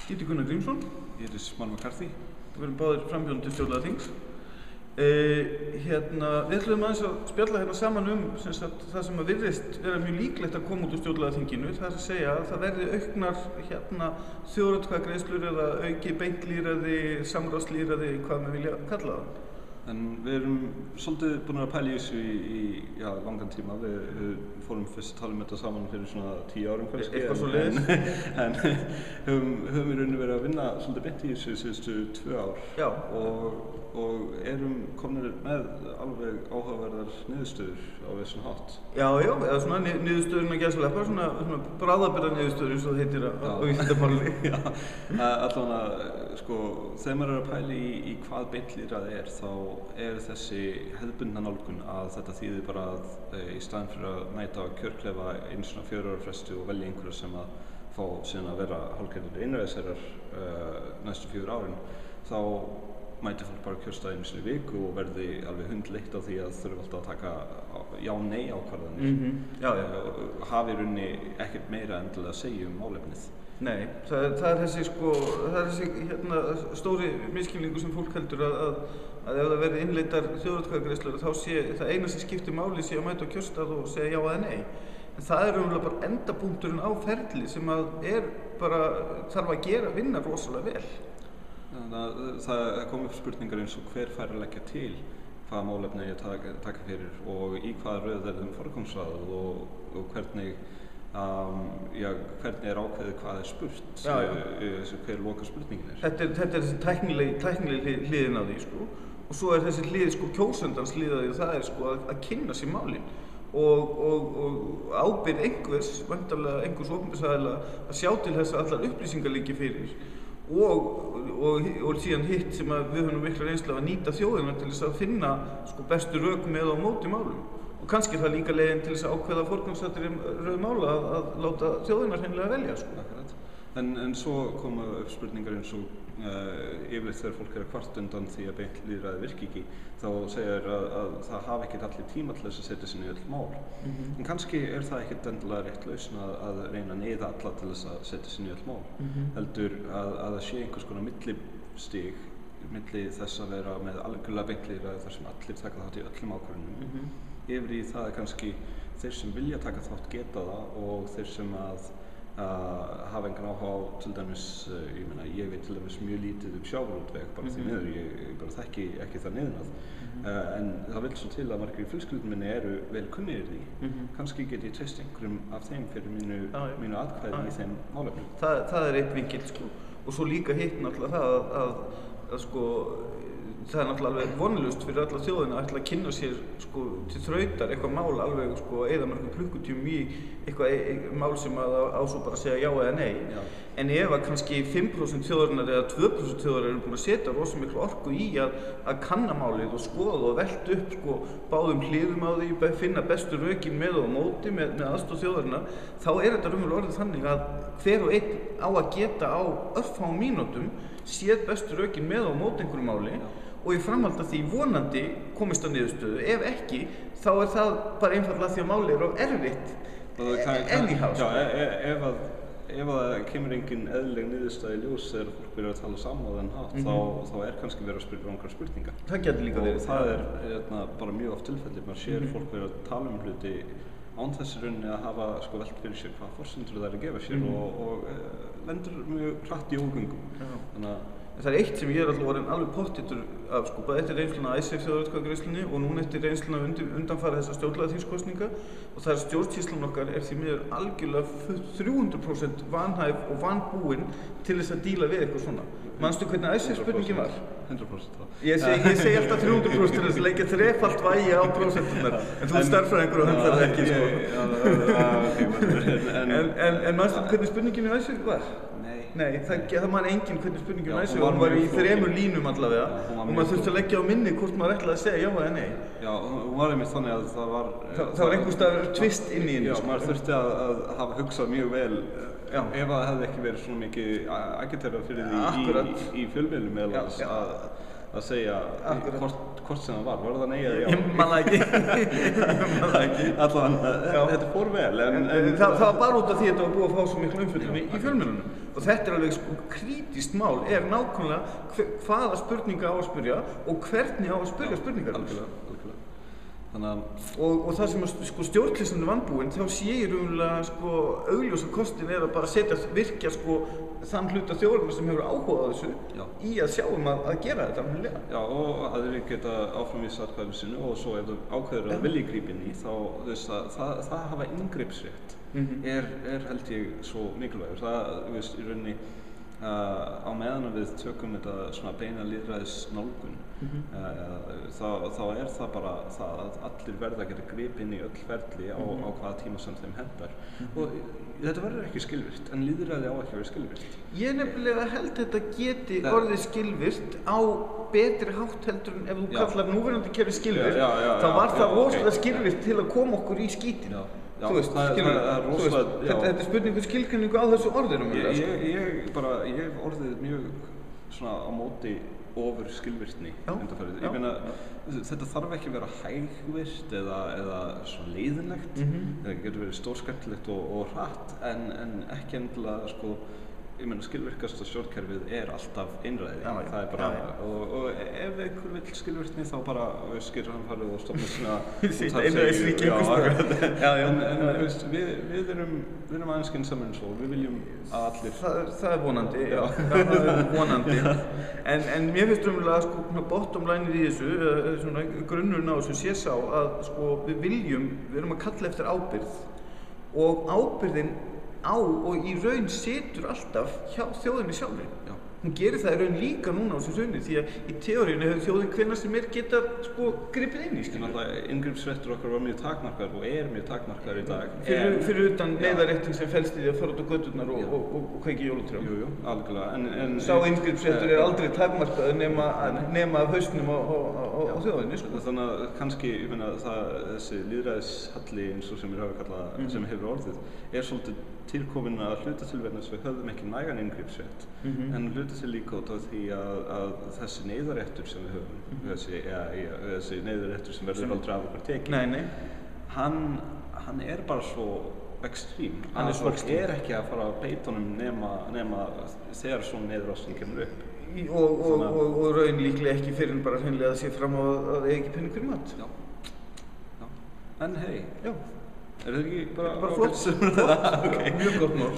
Ég heiti Gunnar Grímsson. Ég heiti Smári McCarthy. Við erum báðir frambjóðendur stjórnlagaþings. Við ætlum aðeins að spjalla hérna saman það sem að virðist vera mjög líklegt að koma út úr stjórnlagaþinginu. Það er að segja að það verði auknar þjóðaratkvæðagreiðslur eða auki beintlýðræði, samráðslýðræði, hvað við vilja kalla það. En við erum svolítið búin að pæla í þessu í langan tíma. Við fórum fyrst að tala þetta saman fyrir svona 10 árum kannski. Eitthvað svoleiðis. En höfum í rauninni verið að vinna svolítið beint í þessu síðustu 2 ár. Já. Og erum komnir með alveg áhugaverðar niðurstöður á þessu hátt. Já, eða svona niðurstöðurinn að gæsleppa, svona bráðabirgða niðurstöður eins og það heitir á vísindamáli. Já, allavega, sko, þegar maður að pæla í hvað beintlýðræði þá er þessi hefðbundna nálgun að þetta þýðir bara að í staðinn fyrir að mæta á kjörklefa einu svona 4 ára fresti og velja einhverja sem að fá síðan að vera hálfgerðir einræðisherrar næstu 4 árin, þá mæti fólk bara kjörstað einu sinni í viku og verði alveg hundleitt á því að þurfa alltaf að taka já-nei ákvarðanir. Hafi í rauninni ekkert meira endilega að segja málefnið. Nei, það er þessi stóri misskilningur sem fólk heldur að ef það verði innleiddar þjóðaratkvæðagreiðslur þá sé það eina sem skiptir máli sé að mæta á kjörstað og segja já eða nei. En það er raunverulega bara endapunkturinn á ferli sem að þarf að vinna rosalega vel. Það kom upp spurningar eins og hver fær að leggja til hvaða málefni ég taka fyrir og í hvaða röð er forgangsraðað og hvernig er ákveðið hvað er spurt, hver loka spurningin er. Þetta er þessi tæknileg hliðin á því, sko. Og svo er þessi hlið, kjósandans hlið á því og það er að kynna sér málin. Og ábyrgð einhvers, væntanlega einhvers opinbersaðila að sjá til þess að allar upplýsingar liggi fyrir og síðan hitt sem að við höfum mikla reynslu af að nýta þjóðina til þess að finna bestu rök með og móti málum. Og kannski er það líka leiðin til þess að ákveða forgangsröð mála að láta þjóðina hreinlega velja, sko. Akkurat. En svo koma upp spurningar eins og yfirleitt þegar fólk er að kvart undan því að beintlýðræði virki ekki, þá segir að það hafi ekkert allir tíma til þess að setja sig í öll mál. En kannski er það ekkert endilega rétt lausn að reyna að neyða alla til þess að setja sig í öll mál. Heldur að það sé einhvers konar millistig milli þess að vera með algjörlega beintlýðræði þar sem allir taka þátt í öllum ákvörðunum. Yfir í það er kannski þeir sem vilja taka þátt geta það og þeir sem að hafa engan áhuga á, til dæmis, ég veit til dæmis mjög lítið sjávarútveg, bara því miður, ég bara þekki ekki það niðurnað. En það vil svo til að margir í fjölskyldunni minni eru vel kunnir því. Kannski get ég treyst einhverjum af þeim fyrir mínu atkvæði í þeim málefnum. Það er eitt vinkill, sko. Og svo líka hitt náttúrulega það er náttúrulega alveg vonlaust fyrir alla þjóðina að ætla að kynna sér til þrautar eitthvað mál alveg eyða mörgum klukkutímum í eitthvað mál sem á svo bara að segja já eða nei. En ef að kannski 5% þjóðarinnar eða 2% þjóðarinnar eru búin að setja rosa miklu orku í að kanna málið og skoða og velta upp báðum hliðum á því, finna bestu rökin með og móti með aðstoð þjóðarinnar, þá er þetta raunverulega orðið þannig að hver og einn á að geta á örfáum mínútum séð bestu rökin með og móti einhverju máli og í framhaldi af því vonandi komist á niðurstöðu. Ef ekki, þá er það bara einfaldlega því að málið er of erfitt anyhow. Já, ef það kemur engin eðlileg niðurstaða í ljós þegar fólk byrjar að tala saman á þennan hátt, þá er kannski verið að spyrja rangar spurningar. Það getur líka verið. Og það er bara mjög oft tilfelli. Maður sér fólk verið að tala hluti án þess í rauninni að hafa velt fyrir sér hvað forsendur það er að gefa sér og lendur mjög hratt í ógöngum. Það er eitt sem ég er alltaf orðinn alveg pottþéttur af, bæði eftir reynsluna af Icesave þjóðaratkvæðagreiðslunni og núna eftir reynsluna undanfara þessar stjórnlagaþingskosninga og það er stjórnsýslan okkar er því miður algjörlega 300% vanhæf og vanbúin til þess að díla við eitthvað svona. Manstu hvernig Icesave spurningin var? 100%. Ég segi alltaf 300% til þess að leggja þrefalt vægi á prósentunar, en þú stærðfræðingur og höndlar það ekki, En manstu hvernig spurningin í Icesave var? Nei, það man enginn hvernig spurningin Icesave var. Hún var í 3 línum allavega og maður þurfti að leggja á minni hvort maður ætlaði að segja já eða nei. Já, hún var einmitt þannig að það var einhvers staðar tvist inn í henni. Já, maður þurfti að hafa hugsað mjög vel ef það hefði ekki verið svona mikið agiterað fyrir því í fjölmiðlum meðal að segja hvort sem það var það nei eða já? Ég man það ekki. Allavega, þetta fór vel, en það var bara út af því að þetta var búið að fá svo miklu umfjöllun í fjölmiðlunum. Og þetta alveg sko krítískt mál, nákvæmlega hvaða spurninga á að spyrja og hvernig á að spyrja spurningar. Algjörlega. Og það sem sko stjórnleysandi vanbúinn, þá sé ég raunverulega sko augljósa kostin að bara virkja sko þann hluta þjóðarinnar sem hefur áhuga á þessu í að sjá að gera þetta almennilega. Já, og að þeir geta áframvísa atkvæðinu sínu og svo ef þú ákveður að vilja grípa inn í, þá það að hafa inngripsrétt er held ég svo mikilvægur. Það, í rauninni á meðan við tökum þetta svona beina lýðræðisnálgun þá það bara það að allir verða að geta gripið inn í öll ferli á hvaða tíma sem þeim hentar og þetta verður ekki skilvirkt en lýðræði á ekki að vera skilvirkt. Ég nefnilega held þetta geti orðið skilvirkt á betri hátt heldur en ef þú kallar núverandi kerfi skilvirkt þá var það rosalega skilvirkt til að koma okkur í skítinn. Já, þetta er spurning skilgreiningu á þessu orðinu. Ég hef orðið mjög svona á móti ofur skilvirkni undanfarið. Ég meina, þetta þarf ekki að vera hægvirkt eða svona leiðinlegt. Það getur verið stórskemmtilegt og hratt en ekki endilega sko ég meina skilvirkasta stjórnkerfið alltaf einræði. Það er bara og ef einhver vill skilvirkni þá bara skýrir hann farið og stofna sína einræðisríki en við erum aðeins skynsamir en svo við viljum að allir það er vonandi það er vonandi en mér finnst raunverulega sko bottom line í þessu svona grunnurinn á þessu sé sá að sko við erum að kalla eftir ábyrgð og ábyrgðin á og í raun situr alltaf hjá þjóðinni sjálfri. Hún gerir það í raun líka núna á þessu hruni því að í teóríunni hefur þjóðin hvenær sem geta sko gripið inn í. Inngripsréttur okkar var mjög takmarkaður og mjög takmarkaður í dag. Fyrir utan neyðarréttin sem felst í því að fara út á göturnar og kveikja jólatrjám. Jú, algjörlega. Sá inngripsréttur aldrei takmarkaður nema af hausnum á þjóðinni. Þannig að kannski, ég meina þessi lýðræðishalli eins og sem sem hefur orðið svolítið tilkomin að hluta til vegna þess að við höfðum ekki nægan inngripsrétt en hluta til líka út af því að þessi neyðarréttur sem við höfum þessi neyðarréttur sem verður aldrei af okkur tekinn hann bara svo ekstrím að fólk ekki að fara að beita honum nema þegar svona neyðarástand kemur upp og raun líklega ekki fyrir en bara hreinlega að sé fram á að eiga ekki pening fyrir mat. En hei, er það ekki bara flott? Mjög gott mál.